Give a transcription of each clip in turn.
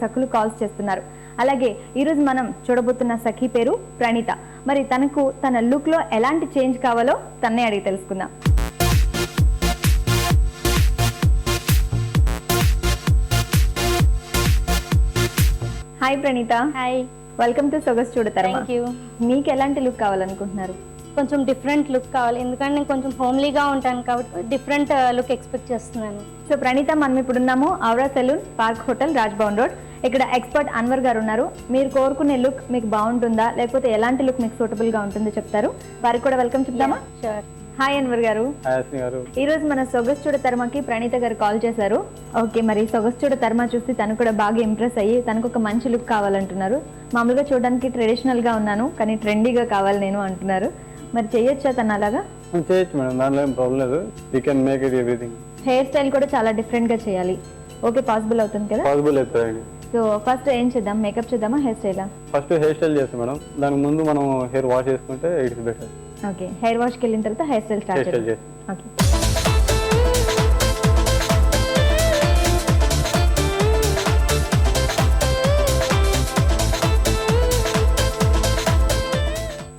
సఖులు calls చేస్తున్నారు. అలాగే ఈరోజు మనం చూడబోతున్న సఖి పేరు ప్రణీత. మరి తనకు తన లుక్లో ఎలాంటి చేంజ్ కావాలో తన్నే అడిగి తెలుసుకుందాం. Hi Praneetha. Hi, welcome to సొగసు చూడతారా. Thank you. మీకు ఎలాంటి లుక్ కావాలనుకుంటున్నారు? కొంచెం డిఫరెంట్ లుక్ కావాలి, ఎందుకంటే నేను కొంచెం హోమ్లీగా ఉంటాను కాబట్టి డిఫరెంట్ లుక్ ఎక్స్పెక్ట్ చేస్తున్నాను. సో ప్రణీత, మనం ఇప్పుడు ఉన్నాము ఔరా salon, park hotel, Raj Bhavan road. ఇక్కడ ఎక్స్పర్ట్ అన్వర్ గారు ఉన్నారు. మీరు కోరుకునే లుక్ మీకు బాగుంటుందా, లేకపోతే ఎలాంటి లుక్ మీకు సూటబుల్ గా ఉంటుందో చెప్తారు. వారికి కూడా వెల్కమ్ చెప్తామా? షూర్. హాయ్ అన్వర్ గారు. ఈ రోజు మన సొగసు చూడ తర్మకి ప్రణీత గారు కాల్ చేశారు. ఓకే, మరి సొగసు చూడ తర్మ చూసి తను కూడా బాగా ఇంప్రెస్ అయ్యి తనకు ఒక మంచి లుక్ కావాలంటున్నారు. మామూలుగా చూడడానికి ట్రెడిషనల్ గా ఉన్నాను, కానీ ట్రెండీగా కావాలి నేను అంటున్నారు. మరి చేయొచ్చా తను అలాగా? చేయొచ్చు మేడం, దానిలో ఏం ప్రాబ్లం లేదు. You can make it everything. Hair style కూడా చాలా డిఫరెంట్ గా చేయాలి. ఓకే, పాసిబుల్ అవుతుంది కదా? పాసిబుల్ అవుతుంది. సో ఫస్ట్ ఏం చేద్దాం, మేకప్ చేద్దామా, హెయిర్ స్టైలా? ఫస్ట్ హెయిర్ స్టైల్ చేస్తాం మేడం, దానికి ముందు మనం హెయిర్ వాష్ చేసుకుంటే ఇట్స్ బెటర్. ఓకే, హెయిర్ వాష్కి వెళ్ళిన తర్వాత hair style start hair style చేద్దాం. చేస్తాం. ఓకే.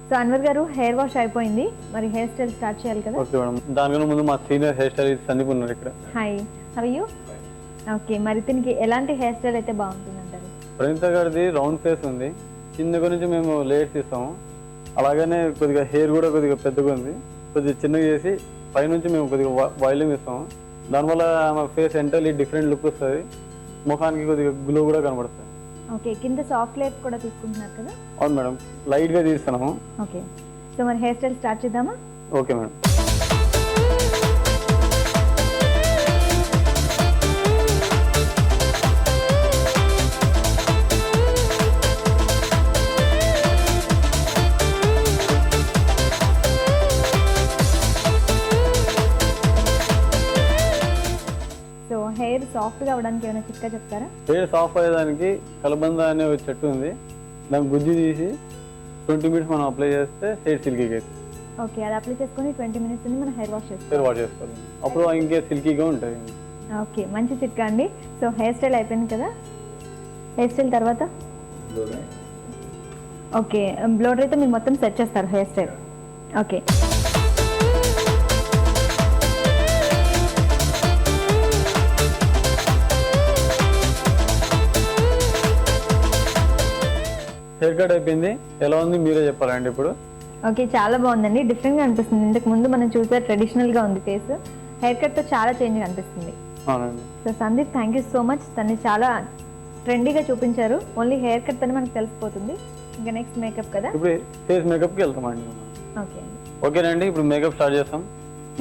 సో అన్వర్ గారు, హెయిర్ వాష్ అయిపోయింది, మరి హెయిర్ స్టైల్ స్టార్ట్ చేయాలి కదా? ఓకే మేడం, దానికన్నా ముందు మా సీనియర్ హెయిర్ స్టైలిస్ట్ సందీప్ ఉన్నారు ఇక్కడ. Hi, how are you? Okay, మరి దీనికి ఎలాంటి హెయిర్ స్టైల్ అయితే బాగుంటుంది అంటారు? ప్రణీత గారిది రౌండ్ ఫేస్ ఉంది, కింద గురించి మేము లేయర్స్ ఇస్తాము. అలాగనే కొద్దిగా హెయిర్ కూడా కొద్దిగా పెద్దగా ఉంది, కొద్దిగా చిన్నగా చేసి పైనుంచి మేము కొద్దిగా వాయిలింగ్ ఇస్తాము. దానివల్ల మా ఫేస్ ఎంటైర్లీ డిఫరెంట్ లుక్ వస్తుంది, ముఖానికి కొద్దిగా గ్లో కూడా కనబడుతుంది. ఓకే, కింద సాఫ్ట్ లేయర్స్ కూడా తీసుకుంటున్నారు కదా? అవును మేడం, లైట్గా తీస్తున్నాము. ఓకే, సో మరి హెయిర్ స్టైల్ స్టార్ట్ చేద్దామా? Okay madam. సో హెయిర్ సాఫ్ట్గా అవ్వడానికి ఏమైనా చిట్కా చెప్తారా? హెయిర్ సాఫ్ట్ అయ్యేదానికి కలబంద అనే ఒక చెట్టు ఉంది, దాని గుజ్జు తీసి 20 minutes మనం అప్లై చేస్తే హెయిర్ సిల్కీగా అవుతుంది. ఓకే, అది అప్లై చేసుకొని 20 minutes ఉంది మనం హెయిర్ వాష్ చేస్తాం. హెయిర్ వాష్ చేసుకోవాలి, అప్పుడు ఇంకే సిల్కీగా ఉంటుంది. ఓకే, మంచి చిట్కా అండి. సో హెయిర్ స్టైల్ అయిపోయింది కదా, హెయిర్ స్టైల్ తర్వాత ఓకే, బ్లోడర్ అయితే మీరు మొత్తం సెట్ చేస్తారు hair style. Okay, hair cut అయిపోయింది, ఎలా ఉంది మీరే చెప్పాలండి ఇప్పుడు. ఓకే, చాలా బాగుందండి, డిఫరెంట్గా అనిపిస్తుంది. ఇంతకు ముందు మనం చూసే ట్రెడిషనల్గా ఉంది ఫేస్, హెయిర్ కట్తో చాలా చేంజ్ అనిపిస్తుంది. అవునండి. So Sandeep, thank you so much. తన్ని చాలా ట్రెండీగా చూపించారు. ఓన్లీ హెయిర్ కట్ తోనే మనకు తెలిసిపోతుంది. ఇంకా నెక్స్ట్ మేకప్ కదా? ఇప్పుడు ఫేస్ మేకప్కి వెళ్తామండి. ఓకే అండి. ఓకేనండి, ఇప్పుడు మేకప్ స్టార్ట్ చేస్తాం.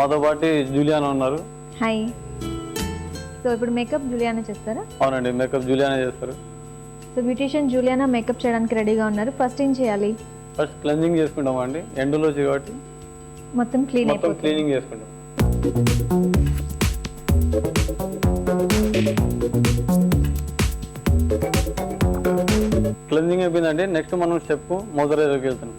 మాతో పాటు జూలియానా ఉన్నారు. హాయ్. సో ఇప్పుడు మేకప్ జూలియానా చేస్తారా? అవునండి, మేకప్ జూలియానా చేస్తారు. సో బ్యూటీషియన్ జూలియానా మేకప్ చేయడానికి రెడీగా ఉన్నారు. ఫస్ట్ ఏం చేయాలి? ఫస్ట్ క్లెన్జింగ్ చేసుకుంటామండి, ఎండలో కాబట్టి మొత్తం క్లీన్ మొత్తం క్లీనింగ్ చేసుకుంటాం. క్లెన్జింగ్ అయిపోయిందండి, నెక్స్ట్ మనం స్టెప్ మోయిశ్చరైజర్కి వెళ్తున్నాం.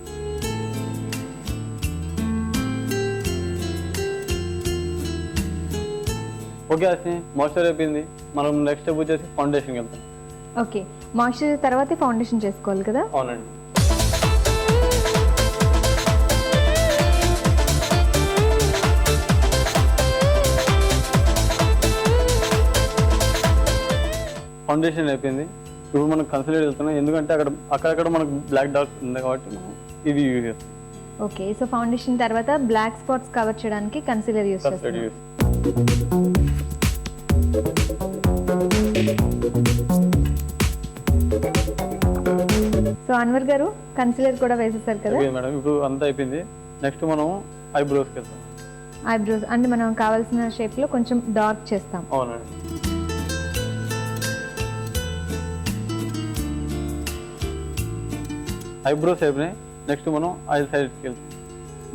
ఓకే అశ్విని, మాయిశ్చర్ అయిపోయింది, మనం నెక్స్ట్ స్టెప్ వచ్చేసి ఫౌండేషన్కి వెళ్తాం. ఓకే, మాయిశ్చరైజర్ తర్వాత ఫౌండేషన్ చేసుకోవాలి కదా? అవునండి. ఫౌండేషన్ అయిపోయింది, ఇప్పుడు మనం కన్సిలర్ వెళ్తున్నాం, ఎందుకంటే అక్కడక్కడ మనకు బ్లాక్ డార్క్స్ ఉంది కాబట్టి మనం ఇది యూజ్ చేస్తాం. ఓకే, సో ఫౌండేషన్ తర్వాత బ్లాక్ స్పాట్స్ కవర్ చేయడానికి కన్సిలర్ యూజ్ చేస్తాం. సో అన్వర్ గారు, కన్సిలర్ కూడా వేసేసారు కదా? మేడం, ఇప్పుడు అంతా అయిపోయింది, నెక్స్ట్ మనం ఐబ్రోస్కి వెళ్తాం. ఐబ్రోస్ అంటే మనం కావాల్సిన షేప్ లో కొంచెం డార్క్ చేస్తాం. అవునండి. ఐబ్రోస్ అయిపోయినాయి, నెక్స్ట్ మనం ఐ సైడ్కి వెళ్తాం.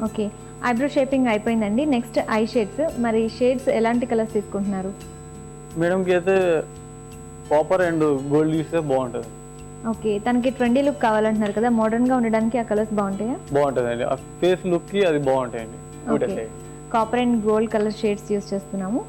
ఓకే, ఐబ్రో షేపింగ్ అయిపోయిందండి. Next I shades. మరి షేడ్స్ ఎలాంటి కలర్స్ తీసుకుంటున్నారు? మేడంకి అయితే కాపర్ అండ్ గోల్డ్ యూస్తే బాగుంటుంది. ఓకే, తనకి ట్రెండీ లుక్ కావాలంటున్నారు కదా, మోడర్న్ గా ఉండడానికి ఆ కలర్స్ బాగుంటాయా? బాగుంటుందండి, ఆ ఫేస్ లుక్ కి అది బాగుంటాయండి. Copper and gold colour shades use చేస్తున్నాము.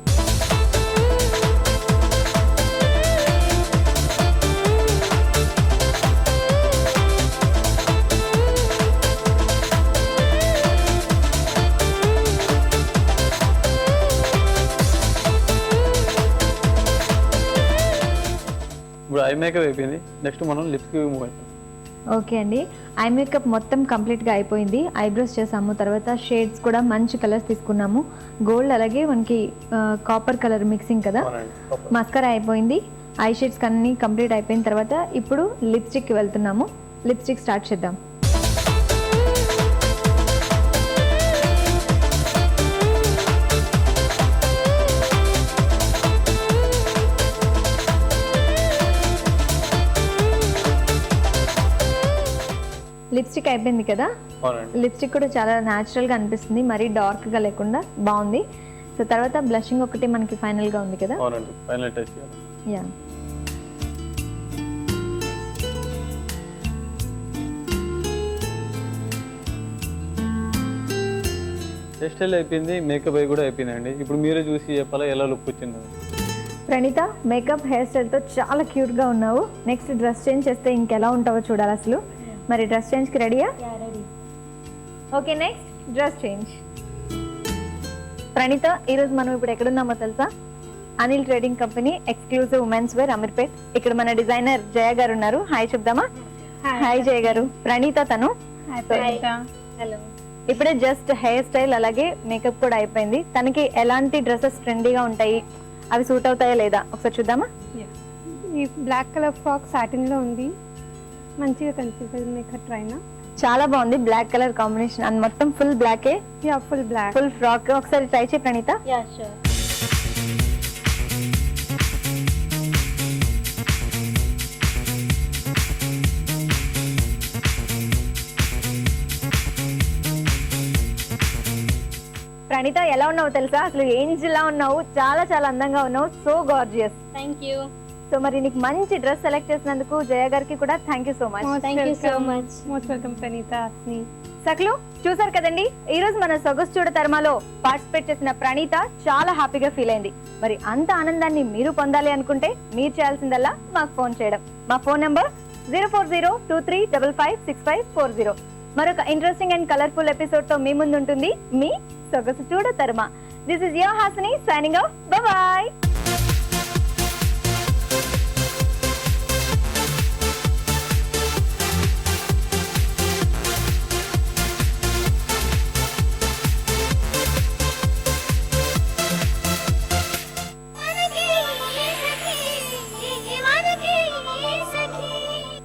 ఇప్పుడు ఐ మేకప్ అయిపోయింది, నెక్స్ట్ మనం లిప్స్కి మూవ్ అవుతాం. ఓకే అండి, ఐ మేకప్ మొత్తం కంప్లీట్గా అయిపోయింది. ఐబ్రోస్ చేసాము, తర్వాత షేడ్స్ కూడా మంచి కలర్స్ తీసుకున్నాము, గోల్డ్ అలాగే మనకి కాపర్ కలర్ మిక్సింగ్ కదా. మస్కరా అయిపోయింది, ఐ షేడ్స్ అన్నీ కంప్లీట్ అయిపోయిన తర్వాత ఇప్పుడు లిప్స్టిక్కి వెళ్తున్నాము. లిప్స్టిక్ స్టార్ట్ చేద్దాం. లిప్స్టిక్ అయిపోయింది కదా. లిప్స్టిక్ కూడా చాలా న్యాచురల్గా అనిపిస్తుంది, మరీ డార్క్గా లేకుండా బాగుంది. సో తర్వాత బ్లషింగ్ ఒకటి మనకి ఫైనల్గా ఉంది కదా. Final touch. Yeah, hair style అయిపోయింది, మేకప్ అయి కూడా అయిపోయిందండి. ఇప్పుడు మీరే చూసి చెప్పాలా ఎలా లుక్ వచ్చింది. ప్రణీత, మేకప్ హెయిర్ స్టైల్తో చాలా క్యూట్గా ఉన్నావు. నెక్స్ట్ డ్రెస్ చేంజ్ చేస్తే ఇంకెలా ఉంటావో చూడాలి అసలు. మరి డ్రెస్ చేంజ్కి రెడీయా? Ready. Okay, next dress change. Praneetha, ఈరోజు మనం ఇప్పుడు ఎక్కడున్నామో తెలుసా? Anil trading company exclusive women's wear Ameerpet. ఇక్కడ మన డిజైనర్ జయ గారు ఉన్నారు. హాయ్ చెప్దామా? హాయ్ జయ గారు. ప్రణీత తను. హలో. ఇప్పుడే జస్ట్ హెయిర్ స్టైల్ అలాగే మేకప్ కూడా అయిపోయింది. తనకి ఎలాంటి డ్రెస్సెస్ ట్రెండీగా ఉంటాయి, అవి సూట్ అవుతాయా లేదా ఒకసారి చూద్దామా? ఈ బ్లాక్ కలర్ ఫ్రాక్ సాటిన్ లో ఉంది, మంచిగా కనిపిస్తుంది మేకప్ ట్రైనా. చాలా బాగుంది బ్లాక్ కలర్ కాంబినేషన్, అండ్ మొత్తం ఫుల్ బ్లాకే. Yeah, full black. Full frock ఒకసారి ట్రై చేయి ప్రణీత. Yeah, sure. ప్రణీత, ఎలా ఉన్నావు తెలుసా? అసలు ఏంజిల్ లా ఉన్నావు, చాలా చాలా అందంగా ఉన్నావు. So gorgeous. Thank you. So మరి నీకు మంచి డ్రెస్ సెలెక్ట్ చేసినందుకు జయ గారికి కూడా thank you so much. Thank you so much. Most welcome Praneetha, అస్ని. సక్లు, చూసారు కదండి, ఈ రోజు మన సొగసు చూడ తర్మాలో పార్టిసిపేట్ చేసిన ప్రణీత చాలా హ్యాపీగా ఫీల్ అయింది. మరి అంత ఆనందాన్ని మీరు పొందాలి అనుకుంటే మీరు చేయాల్సిందల్లా మాకు ఫోన్ చేయడం. మా ఫోన్ నంబర్ 04023556540. మరొక ఇంట్రెస్టింగ్ అండ్ కలర్ఫుల్ ఎపిసోడ్ తో మీ ముందు ఉంటుంది మీ సొగసు చూడ తర్మా. This is your Hasini signing off. Bye bye.